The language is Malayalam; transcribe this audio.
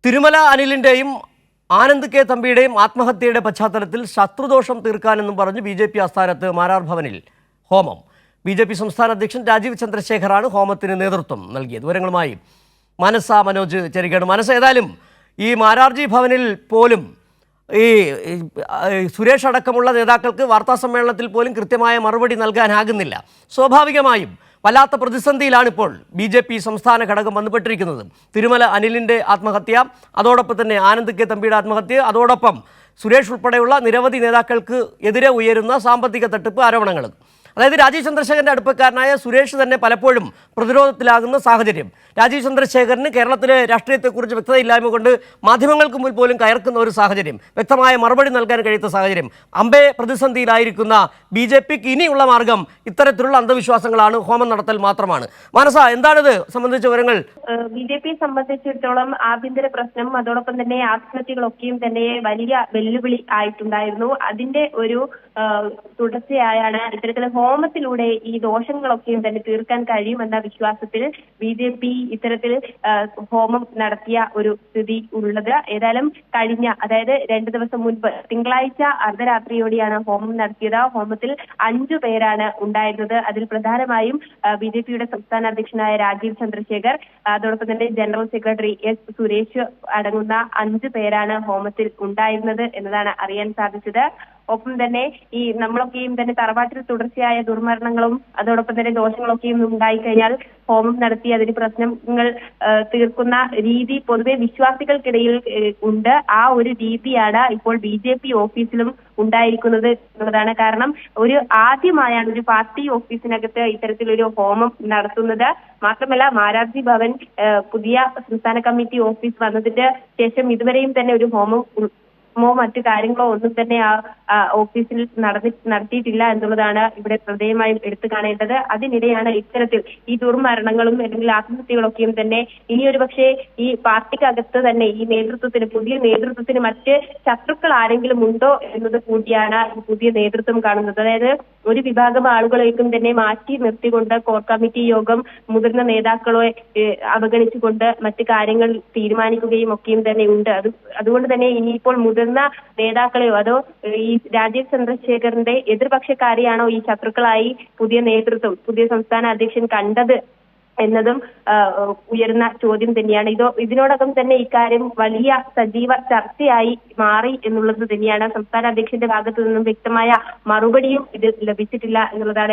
തിരുമല അനിലിന്റെയും ആനന്ദ് കെ തമ്പിയുടെയും ആത്മഹത്യയുടെ പശ്ചാത്തലത്തിൽ ശത്രുദോഷം തീർക്കാനെന്നും പറഞ്ഞ് ബി.ജെ.പി. ആസ്ഥാനത്ത് മാരാർ ഭവനിൽ ഹോമം. ബി.ജെ.പി. സംസ്ഥാന അധ്യക്ഷൻ രാജീവ് ചന്ദ്രശേഖറാണ് ഹോമത്തിന് നേതൃത്വം നൽകിയത്. വിവരങ്ങളുമായി മനസ മനോജ് ചേരുകയാണ്. മനസ, ഏതായാലും ഈ മാരാർജി ഭവനിൽ പോലും ഈ സുരേഷ് അടക്കമുള്ള നേതാക്കൾക്ക് വാർത്താസമ്മേളനത്തിൽ പോലും കൃത്യമായ മറുപടി നൽകാനാകുന്നില്ല. സ്വാഭാവികമായും വല്ലാത്ത പ്രതിസന്ധിയിലാണ് ഇപ്പോൾ ബി.ജെ.പി. സംസ്ഥാന ഘടകം വന്നുപെട്ടിരിക്കുന്നത്. തിരുമല അനിലിൻ്റെ ആത്മഹത്യ, അതോടൊപ്പം തന്നെ ആനന്ദ് കെ തമ്പിയുടെ ആത്മഹത്യ, അതോടൊപ്പം സുരേഷ് ഉൾപ്പെടെയുള്ള നിരവധി നേതാക്കൾക്ക് എതിരെ ഉയരുന്ന സാമ്പത്തിക തട്ടിപ്പ് ആരോപണങ്ങൾ. അതായത് രാജീവ് ചന്ദ്രശേഖരൻ്റെ അടുപ്പക്കാരനായ സുരേഷ് തന്നെ പലപ്പോഴും പ്രതിരോധത്തിലാകുന്ന സാഹചര്യം. രാജീവ് ചന്ദ്രശേഖരന് കേരളത്തിലെ രാഷ്ട്രീയത്തെക്കുറിച്ച് വ്യക്തതയില്ലായ്മ കൊണ്ട് മാധ്യമങ്ങൾക്ക് മുന്നിൽ പോലും കയർക്കുന്ന ഒരു സാഹചര്യം, വ്യക്തമായ മറുപടി നൽകാൻ കഴിയാത്ത സാഹചര്യം. അമ്പേ പ്രതിസന്ധിയിലായിരിക്കുന്ന ബി.ജെ.പിക്ക് ഇനിയുള്ള മാർഗം ഇത്തരത്തിലുള്ള അന്ധവിശ്വാസങ്ങളാണ്, ഹോമം നടത്തൽ മാത്രമാണ്. മനസ, എന്താണിത് സംബന്ധിച്ച വിവരങ്ങൾ? ബി.ജെ.പിയെ സംബന്ധിച്ചിടത്തോളം ആഭ്യന്തര പ്രശ്നം, അതോടൊപ്പം തന്നെ ആത്മഹത്യകളൊക്കെയും തന്നെ വലിയ വെല്ലുവിളി ആയിട്ടുണ്ടായിരുന്നു. അതിന്റെ ഒരു തുടർച്ചയായാണ് ഇത്തരത്തിലെ ഹോമത്തിലൂടെ ഈ ദോഷങ്ങളൊക്കെയും തന്നെ തീർക്കാൻ കഴിയുമെന്ന വിശ്വാസത്തിൽ ബി.ജെ.പി. ഇത്തരത്തിൽ ഹോമം നടത്തിയ ഒരു സ്ഥിതി ഉള്ളത്. ഏതായാലും അതായത് 2 ദിവസം മുൻപ് തിങ്കളാഴ്ച അർദ്ധരാത്രിയോടെയാണ് ഹോമം നടത്തിയത്. ഹോമത്തിൽ 5 പേരാണ് ഉണ്ടായിരുന്നത്. അതിൽ പ്രധാനമായും ബി.ജെ.പിയുടെ സംസ്ഥാന അധ്യക്ഷനായ രാജീവ് ചന്ദ്രശേഖർ, അതോടൊപ്പം തന്നെ ജനറൽ സെക്രട്ടറി എസ് സുരേഷ് അടങ്ങുന്ന 5 പേരാണ് ഹോമത്തിൽ ഉണ്ടായിരുന്നത് എന്നതാണ് അറിയാൻ സാധിച്ചത്. ഒപ്പം തന്നെ ഈ നമ്മളൊക്കെയും തന്നെ തറവാട്ടിൽ തുടർച്ചയായ ദുർമരണങ്ങളും അതോടൊപ്പം തന്നെ ദോഷങ്ങളൊക്കെയും ഉണ്ടായിക്കഴിഞ്ഞാൽ ഹോമം നടത്തി അതിന് പ്രശ്നങ്ങൾ തീർക്കുന്ന രീതി പൊതുവെ വിശ്വാസികൾക്കിടയിൽ ഉണ്ട്. ആ ഒരു രീതിയാണ് ഇപ്പോൾ ബി.ജെ.പി. ഓഫീസിലും ഉണ്ടായിരിക്കുന്നത് എന്നുള്ളതാണ്. കാരണം ആദ്യമായാണ് ഒരു പാർട്ടി ഓഫീസിനകത്ത് ഇത്തരത്തിലൊരു ഹോമം നടത്തുന്നത്. മാത്രമല്ല, മാരാർജി ഭവൻ പുതിയ സംസ്ഥാന കമ്മിറ്റി ഓഫീസ് വന്നതിന് ശേഷം ഇതുവരെയും തന്നെ ഒരു മറ്റു കാര്യങ്ങളോ ഒന്നും തന്നെ ആ ഓഫീസിൽ നടത്തിയിട്ടില്ല എന്നുള്ളതാണ് ഇവിടെ ശ്രദ്ധേയമായും എടുത്തു കാണേണ്ടത്. അതിനിടെയാണ് ഇത്തരത്തിൽ ഈ ദുർമരണങ്ങളും അല്ലെങ്കിൽ ആത്മഹത്യകളൊക്കെയും തന്നെ ഇനിയൊരു പക്ഷേ ഈ പാർട്ടിക്കകത്ത് തന്നെ ഈ പുതിയ നേതൃത്വത്തിന് മറ്റ് ശത്രുക്കൾ ആരെങ്കിലും ഉണ്ടോ എന്നത് കൂടിയാണ് പുതിയ നേതൃത്വം കാണുന്നത്. അതായത് ഒരു വിഭാഗം ആളുകളേക്കും തന്നെ മാറ്റി നിർത്തിക്കൊണ്ട് കോർ കമ്മിറ്റി യോഗം മുതിർന്ന നേതാക്കളെ അവഗണിച്ചുകൊണ്ട് മറ്റു കാര്യങ്ങൾ തീരുമാനിക്കുകയും ഒക്കെയും തന്നെ ഉണ്ട്. അതുകൊണ്ട് തന്നെ ഇനിയിപ്പോൾ മുതിർന്ന നേതാക്കളെയോ അതോ ഈ രാജീവ് ചന്ദ്രശേഖറിന്റെ എതിർപക്ഷക്കാരെയാണോ ഈ ശത്രുക്കളായി പുതിയ സംസ്ഥാന അധ്യക്ഷൻ കണ്ടത് എന്നതും ഉയർന്ന ചോദ്യം തന്നെയാണ്. ഇതിനോടകം തന്നെ ഇക്കാര്യം വലിയ സജീവ ചർച്ചയായി മാറി എന്നുള്ളത് തന്നെയാണ്. സംസ്ഥാന അധ്യക്ഷന്റെ ഭാഗത്തു നിന്നും വ്യക്തമായ മറുപടിയും ഇത് ലഭിച്ചിട്ടില്ല എന്നുള്ളതാണ്